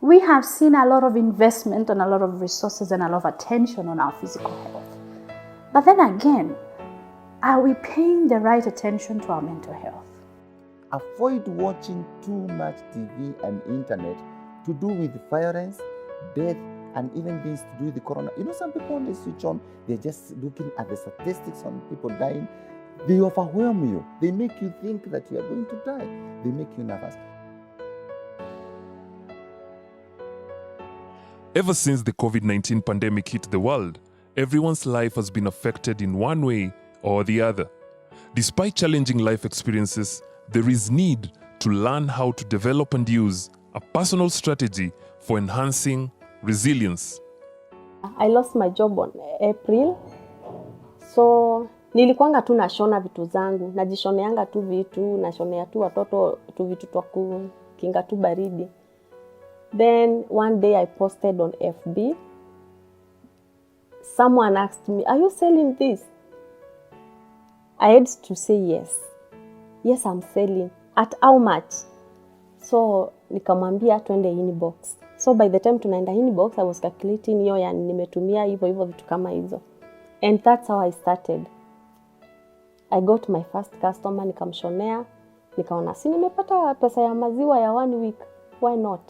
We have seen a lot of investment and a lot of resources and a lot of attention on our physical health. But then again, are we paying the right attention to our mental health? Avoid watching too much TV and internet to do with violence, death, and even things to do with the corona. You know, some people when they switch on, they're just looking at the statistics on people dying. They overwhelm you. They make you think that you are going to die. They make you nervous. Ever since the COVID-19 pandemic hit the world, everyone's life has been affected in one way or the other. Despite challenging life experiences, there is need to learn how to develop and use a personal strategy for enhancing resilience. I lost my job on April. So nilikuanga tu nashona vitu zangu, najishoneanga tu vitu, nashonea tu watoto tu vitu twa kukinga tu baridi. Then one day I posted on FB. Someone asked me, "Are you selling this?" I had to say yes. Yes, I'm selling. At how much? So nikamwambia twende inbox. So by the time tunaenda inbox, I was calculating hiyo ya nimetumia hivyo vitu kama hizo. And that's how I started. I got my first customer, nikamshonea, nikaona si nimepata pesa ya maziwa ya 1 week, why not?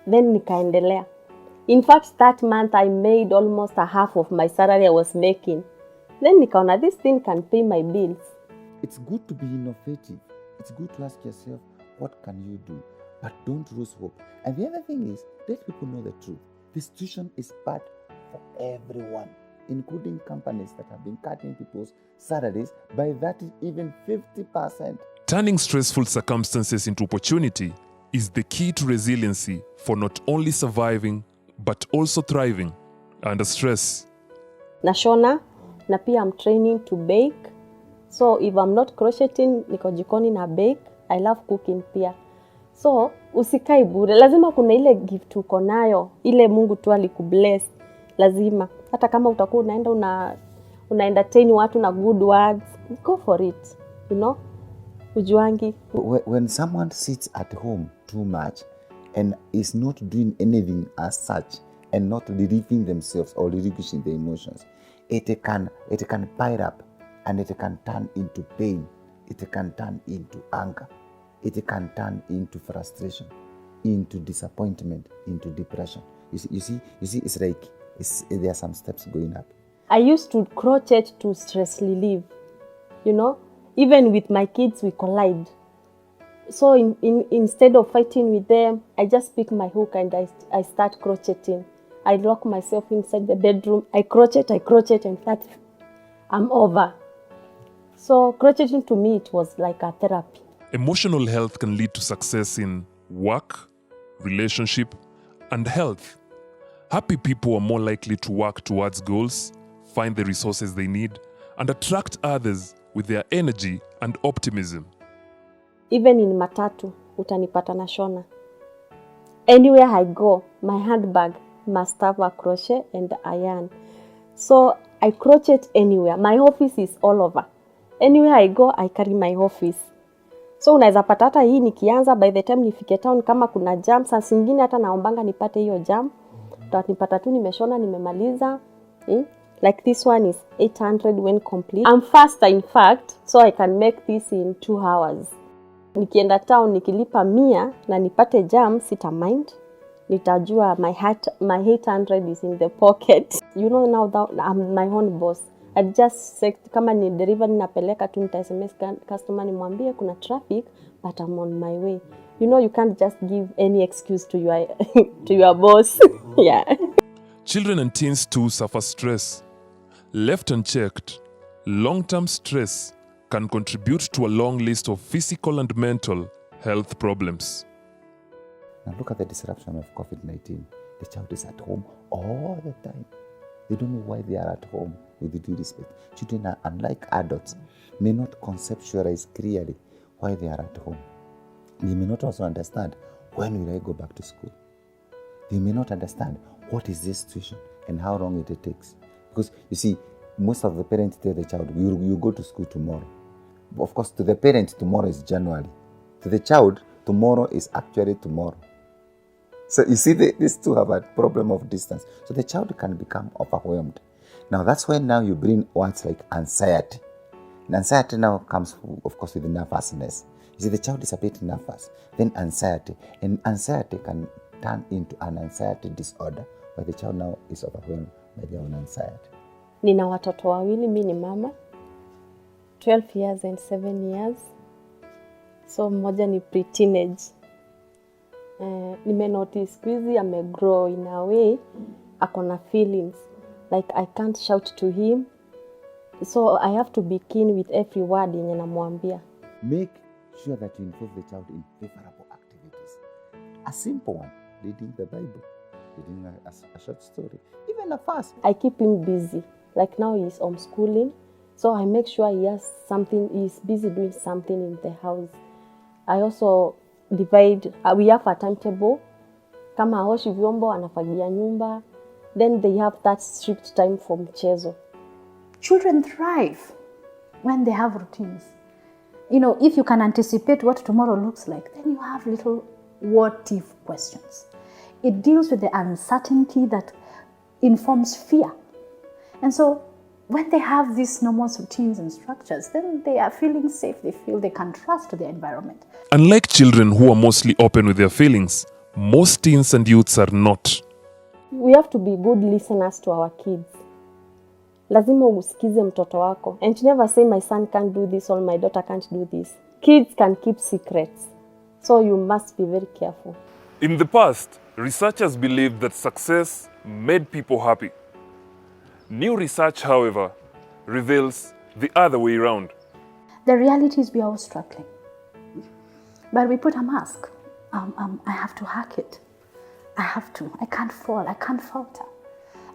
Then nikaendelea. In fact, that month I made almost a half of my salary I was making. Then nikaona this thing can pay my bills. It's good to be innovative. It's good to ask yourself, what can you do? But don't lose hope. And the other thing is, let people know the truth. The situation is bad for everyone, including companies that have been cutting people's salaries by that even 50%. Turning stressful circumstances into opportunity is the key to resiliency for not only surviving, but also thriving under stress. Nashona, na pia I'm training to bake. So if I'm not crocheting, niko jikoni na bake. I love cooking pia. So usikai bure, lazima kuna ile gift uko nayo, ile Mungu tu alikubless, lazima. Hata kama utakuwa una entertain watu na good words, go for it, you know? Ujuangi. When someone sits at home too much and is not doing anything as such and not relieving themselves or relinquishing their emotions, it can pile up and it can turn into pain. It can turn into anger. It can turn into frustration, into disappointment, into depression. You see, it's like there are some steps going up. I used to crochet to stress relief, you know. Even with my kids, we collide. So instead of fighting with them, I just pick my hook and I start crocheting. I lock myself inside the bedroom. I crochet, and that I'm over. So crocheting to me, it was like a therapy. Emotional health can lead to success in work, relationship, and health. Happy people are more likely to work towards goals, find the resources they need, and attract others with their energy and optimism. Even in matatu, utanipata nashona. Anywhere I go, my handbag must have a crochet and iron. So I crochet anywhere. My office is all over. Anywhere I go, I carry my office. So unaweza pata hata hii nikianza, by the time nifike town kama kuna jam, saa zingine hata naombanga nipate hiyo jam. Nipata tu nimeshona, nimemaliza. Like this one is 800 when complete. I'm faster in fact, so I can make this in 2 hours. Nikienda town nikilipa 100 na nipate jam, sita mind. Nitajua my 800 is in the pocket. You know, now that I'm my own boss. I just say kama ni delivery napeleka tu nita SMS customer nimwambie kuna traffic, but I'm on my way. You know, you can't just give any excuse to your to your boss. Yeah. Children and teens too suffer stress. Left unchecked, long-term stress can contribute to a long list of physical and mental health problems. Now look at the disruption of COVID-19. The child is at home all the time. They don't know why they are at home, with due respect. Children are, unlike adults, may not conceptualize clearly why they are at home. They may not also understand when will I go back to school. They may not understand what is this situation and how long it takes. Because you see, most of the parents tell the child, you go to school tomorrow. But of course, to the parent, tomorrow is January. To the child, tomorrow is actually tomorrow. So you see, these two have a problem of distance. So the child can become overwhelmed. Now that's when now you bring words like anxiety. And anxiety now comes, of course, with nervousness. You see, the child is a bit nervous. Then anxiety. And anxiety can turn into an anxiety disorder, where the child now is overwhelmed by their own anxiety. Nina watoto wawili, mi ni mama, 12 years and 7 years. So mmoja ni pre-teenage. Nimenotice siku hizi amegrow in a way, akona feelings. Like I can't shout to him. So I have to be keen with every word yenye namwambia. Make sure that you involve the child in favorable activities. A simple one, reading the Bible, reading a short story, even a verse. I keep him busy. Like now he's homeschooling. So I make sure he has something, he's busy doing something in the house. I also divide, we have a timetable. Kama haoshi vyombo, anafagia nyumba. Then they have that strict time for mchezo. Children thrive when they have routines. You know, if you can anticipate what tomorrow looks like, then you have little what-if questions. It deals with the uncertainty that informs fear. And so when they have these normal routines and structures, then they are feeling safe. They feel they can trust the environment. Unlike children who are mostly open with their feelings, most teens and youths are not. We have to be good listeners to our kids. Lazima usikize mtoto wako. And you never say my son can't do this or my daughter can't do this. Kids can keep secrets. So you must be very careful. In the past, researchers believed that success made people happy. New research, however, reveals the other way around. The reality is we are all struggling. But we put a mask. I have to hack it. I have to. I can't fall. I can't falter.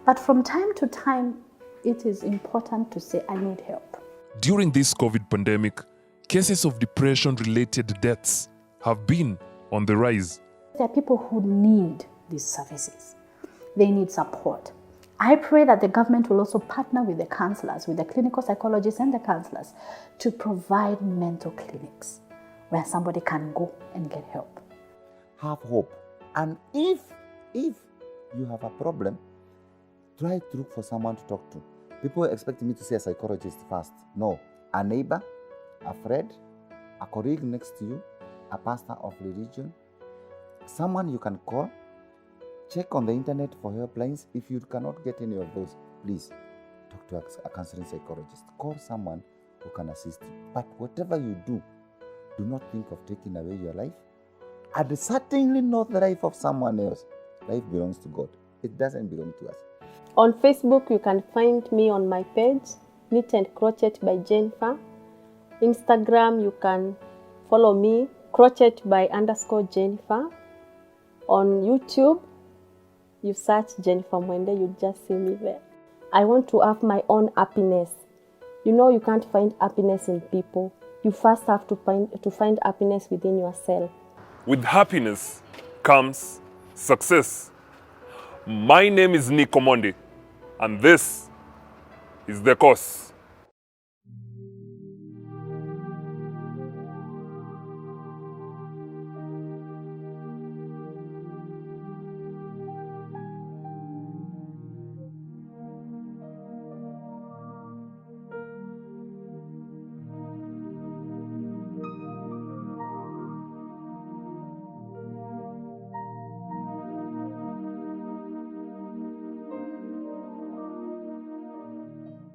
But from time to time, it is important to say, I need help. During this COVID pandemic, cases of depression-related deaths have been on the rise. There are people who need these services. They need support. I pray that the government will also partner with the counselors, with the clinical psychologists and the counselors to provide mental clinics where somebody can go and get help. Have hope. And if you have a problem, try to look for someone to talk to. People expect me to say a psychologist first. No, a neighbor, a friend, a colleague next to you, a pastor of religion, someone you can call. Check on the internet for helplines. If you cannot get any of those, please talk to a counseling psychologist. Call someone who can assist you. But whatever you do not think of taking away your life, and certainly not the life of someone else. Life belongs to God. It doesn't belong to us. On Facebook, you can find me on my page, Knit and Crochet by Jennifer. Instagram, you can follow me, crochet by _Jennifer. On YouTube, you search Jennifer Mwende, you just see me there. I want to have my own happiness. You know, you can't find happiness in people. You first have to find happiness within yourself. With happiness comes success. My name is Nico Monde, and this is The Course.